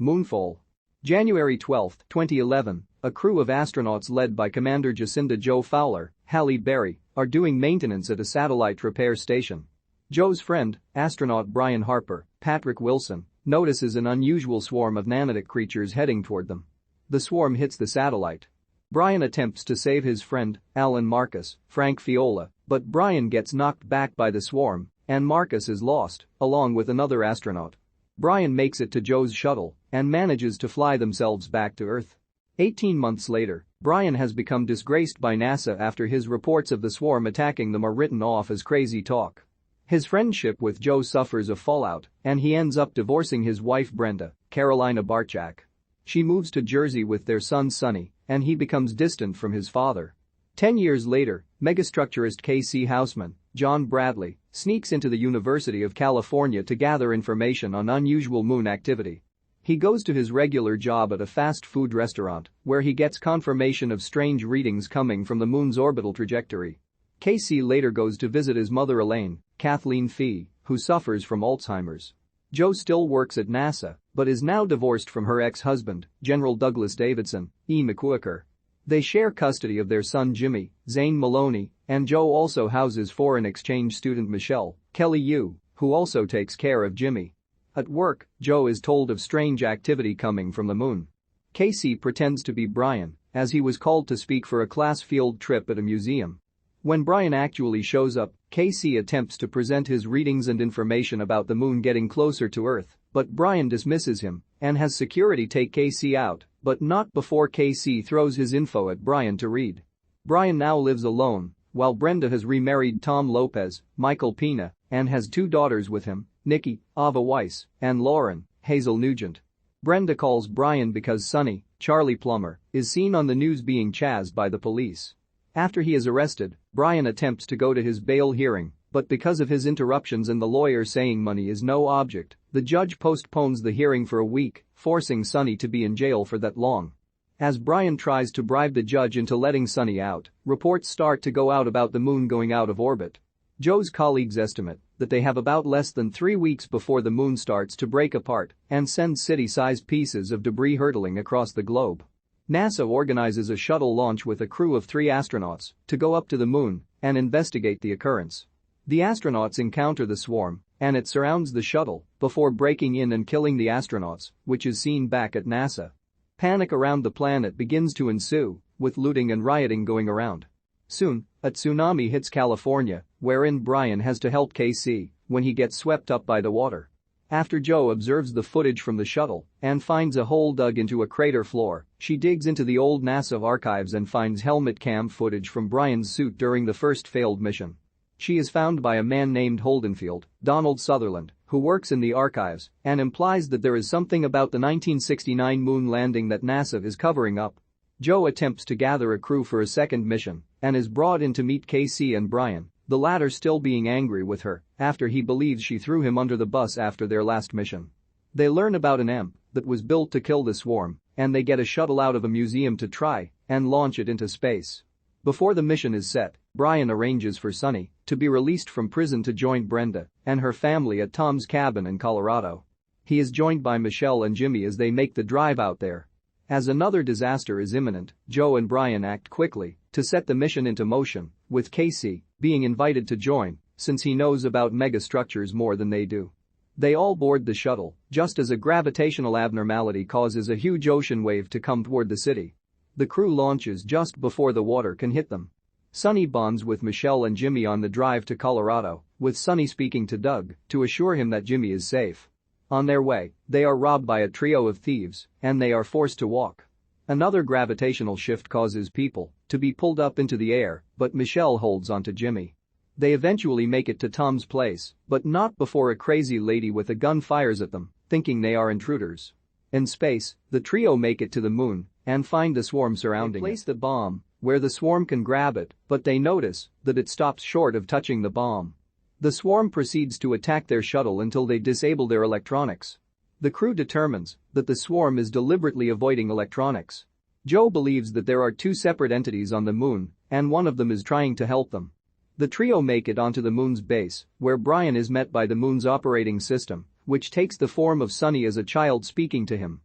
Moonfall. January 12, 2011, a crew of astronauts led by Commander Jacinda Jo Fowler, Halle Berry, are doing maintenance at a satellite repair station. Joe's friend, astronaut Brian Harper, Patrick Wilson, notices an unusual swarm of nanotic creatures heading toward them. The swarm hits the satellite. Brian attempts to save his friend, Alan Marcus, Frank Fiola, but Brian gets knocked back by the swarm, and Marcus is lost, along with another astronaut. Brian makes it to Joe's shuttle and manages to fly themselves back to Earth. 18 months later, Brian has become disgraced by NASA after his reports of the swarm attacking them are written off as crazy talk. His friendship with Joe suffers a fallout, and he ends up divorcing his wife Brenda, Carolina Bartczak. She moves to Jersey with their son Sonny, and he becomes distant from his father. 10 years later, megastructurist K.C. Houseman, John Bradley, sneaks into the University of California to gather information on unusual moon activity. He goes to his regular job at a fast food restaurant, where he gets confirmation of strange readings coming from the moon's orbital trajectory. K.C. later goes to visit his mother Elaine, Kathleen Fee, who suffers from Alzheimer's. Joe still works at NASA, but is now divorced from her ex-husband, General Douglas Davidson, Ikwuakor. They share custody of their son Jimmy, Zane Maloney, and Joe also houses foreign exchange student Michelle, Kelly Yu, who also takes care of Jimmy. At work, Joe is told of strange activity coming from the moon. Casey pretends to be Brian, as he was called to speak for a class field trip at a museum. When Brian actually shows up, Casey attempts to present his readings and information about the moon getting closer to Earth, but Brian dismisses him and has security take Casey out, but not before Casey throws his info at Brian to read. Brian now lives alone, while Brenda has remarried Tom Lopez, Michael Peña, and has 2 daughters with him, Nikki, Ava Weiss, and Lauren, Hazel Nugent. Brenda calls Brian because Sonny, Charlie Plummer, is seen on the news being chased by the police. After he is arrested, Brian attempts to go to his bail hearing, but because of his interruptions and the lawyer saying money is no object, the judge postpones the hearing for a week, forcing Sonny to be in jail for that long. As Brian tries to bribe the judge into letting Sonny out, reports start to go out about the moon going out of orbit. Joe's colleagues estimate that they have about less than 3 weeks before the moon starts to break apart and send city-sized pieces of debris hurtling across the globe. NASA organizes a shuttle launch with a crew of 3 astronauts to go up to the moon and investigate the occurrence. The astronauts encounter the swarm, and it surrounds the shuttle before breaking in and killing the astronauts, which is seen back at NASA. Panic around the planet begins to ensue, with looting and rioting going around. Soon, a tsunami hits California, wherein Brian has to help KC when he gets swept up by the water. After Joe observes the footage from the shuttle and finds a hole dug into a crater floor, she digs into the old NASA archives and finds helmet cam footage from Brian's suit during the first failed mission. She is found by a man named Holdenfield, Donald Sutherland, who works in the archives and implies that there is something about the 1969 moon landing that NASA is covering up. Joe attempts to gather a crew for a second mission and is brought in to meet KC and Brian, the latter still being angry with her after he believes she threw him under the bus after their last mission. They learn about an EMP that was built to kill the swarm, and they get a shuttle out of a museum to try and launch it into space. Before the mission is set, Brian arranges for Sonny to be released from prison to join Brenda and her family at Tom's cabin in Colorado. He is joined by Michelle and Jimmy as they make the drive out there. As another disaster is imminent, Joe and Brian act quickly to set the mission into motion, with Casey being invited to join since he knows about megastructures more than they do. They all board the shuttle just as a gravitational abnormality causes a huge ocean wave to come toward the city. The crew launches just before the water can hit them. Sonny bonds with Michelle and Jimmy on the drive to Colorado, with Sonny speaking to Doug to assure him that Jimmy is safe. On their way, they are robbed by a trio of thieves, and they are forced to walk. Another gravitational shift causes people to be pulled up into the air, but Michelle holds onto Jimmy. They eventually make it to Tom's place, but not before a crazy lady with a gun fires at them, thinking they are intruders. In space, the trio make it to the moon and find the swarm surrounding it. They place the bomb where the swarm can grab it, but they notice that it stops short of touching the bomb. The swarm proceeds to attack their shuttle until they disable their electronics. The crew determines that the swarm is deliberately avoiding electronics. Joe believes that there are 2 separate entities on the moon, and one of them is trying to help them. The trio make it onto the moon's base, where Brian is met by the moon's operating system, which takes the form of Sonny as a child speaking to him.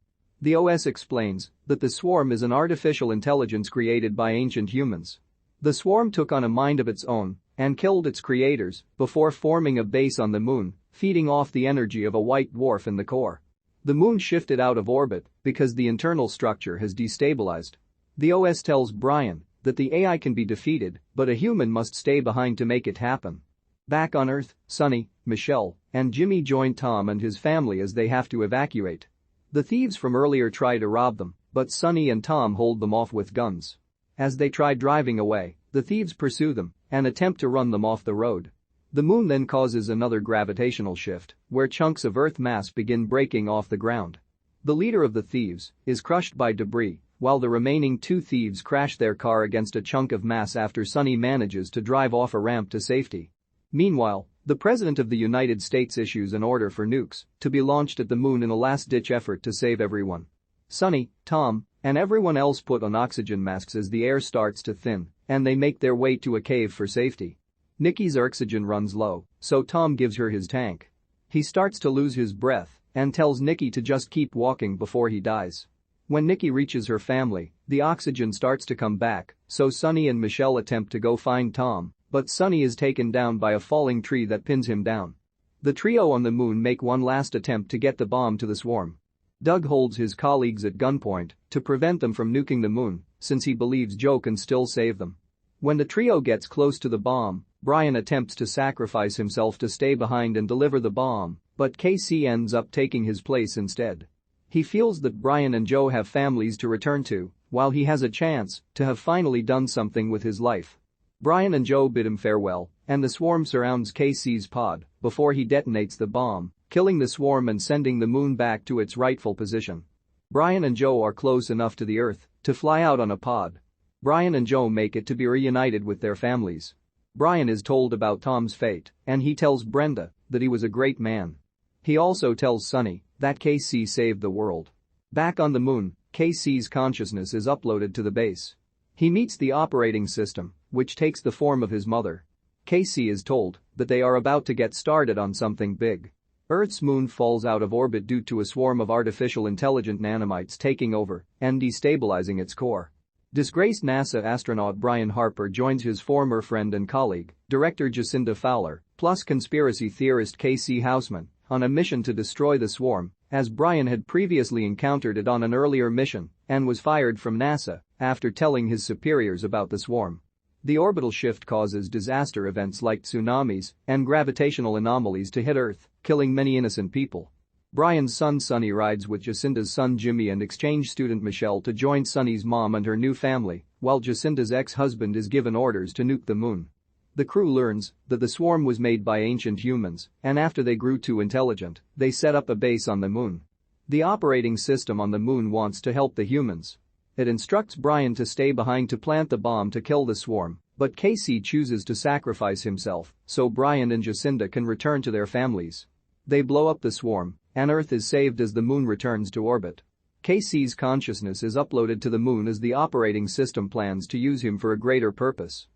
The OS explains that the swarm is an artificial intelligence created by ancient humans. The swarm took on a mind of its own and killed its creators before forming a base on the moon, feeding off the energy of a white dwarf in the core. The moon shifted out of orbit because the internal structure has destabilized. The OS tells Brian that the AI can be defeated, but a human must stay behind to make it happen. Back on Earth, Sunny, Michelle, and Jimmy join Tom and his family as they have to evacuate. The thieves from earlier try to rob them, but Sunny and Tom hold them off with guns. As they try driving away, the thieves pursue them and attempt to run them off the road. The moon then causes another gravitational shift, where chunks of Earth mass begin breaking off the ground. The leader of the thieves is crushed by debris, while the remaining two thieves crash their car against a chunk of mass after Sunny manages to drive off a ramp to safety. Meanwhile, the President of the United States issues an order for nukes to be launched at the moon in a last-ditch effort to save everyone. Sunny, Tom, and everyone else put on oxygen masks as the air starts to thin, and they make their way to a cave for safety. Nikki's oxygen runs low, so Tom gives her his tank. He starts to lose his breath and tells Nikki to just keep walking before he dies. When Nikki reaches her family, the oxygen starts to come back, so Sunny and Michelle attempt to go find Tom, but Sunny is taken down by a falling tree that pins him down. The trio on the moon make one last attempt to get the bomb to the swarm. Doug holds his colleagues at gunpoint to prevent them from nuking the moon, since he believes Joe can still save them. When the trio gets close to the bomb, Brian attempts to sacrifice himself to stay behind and deliver the bomb, but Casey ends up taking his place instead. He feels that Brian and Joe have families to return to, while he has a chance to have finally done something with his life. Brian and Joe bid him farewell, and the swarm surrounds Casey's pod before he detonates the bomb, killing the swarm and sending the moon back to its rightful position. Brian and Joe are close enough to the Earth to fly out on a pod. Brian and Joe make it to be reunited with their families. Brian is told about Tom's fate, and he tells Brenda that he was a great man. He also tells Sunny that Casey saved the world. Back on the moon, Casey's consciousness is uploaded to the base. He meets the operating system, which takes the form of his mother. Casey is told that they are about to get started on something big. Earth's moon falls out of orbit due to a swarm of artificial intelligent nanomites taking over and destabilizing its core. Disgraced NASA astronaut Brian Harper joins his former friend and colleague, director Jacinda Fowler, plus conspiracy theorist Casey Houseman, on a mission to destroy the swarm, as Brian had previously encountered it on an earlier mission and was fired from NASA after telling his superiors about the swarm. The orbital shift causes disaster events like tsunamis and gravitational anomalies to hit Earth, killing many innocent people. Brian's son Sunny rides with Jacinda's son Jimmy and exchange student Michelle to join Sunny's mom and her new family, while Jacinda's ex-husband is given orders to nuke the moon. The crew learns that the swarm was made by ancient humans, and after they grew too intelligent, they set up a base on the moon. The operating system on the moon wants to help the humans. It instructs Brian to stay behind to plant the bomb to kill the swarm, but Casey chooses to sacrifice himself so Brian and Jacinda can return to their families. They blow up the swarm, and Earth is saved as the moon returns to orbit. Casey's consciousness is uploaded to the moon as the operating system plans to use him for a greater purpose.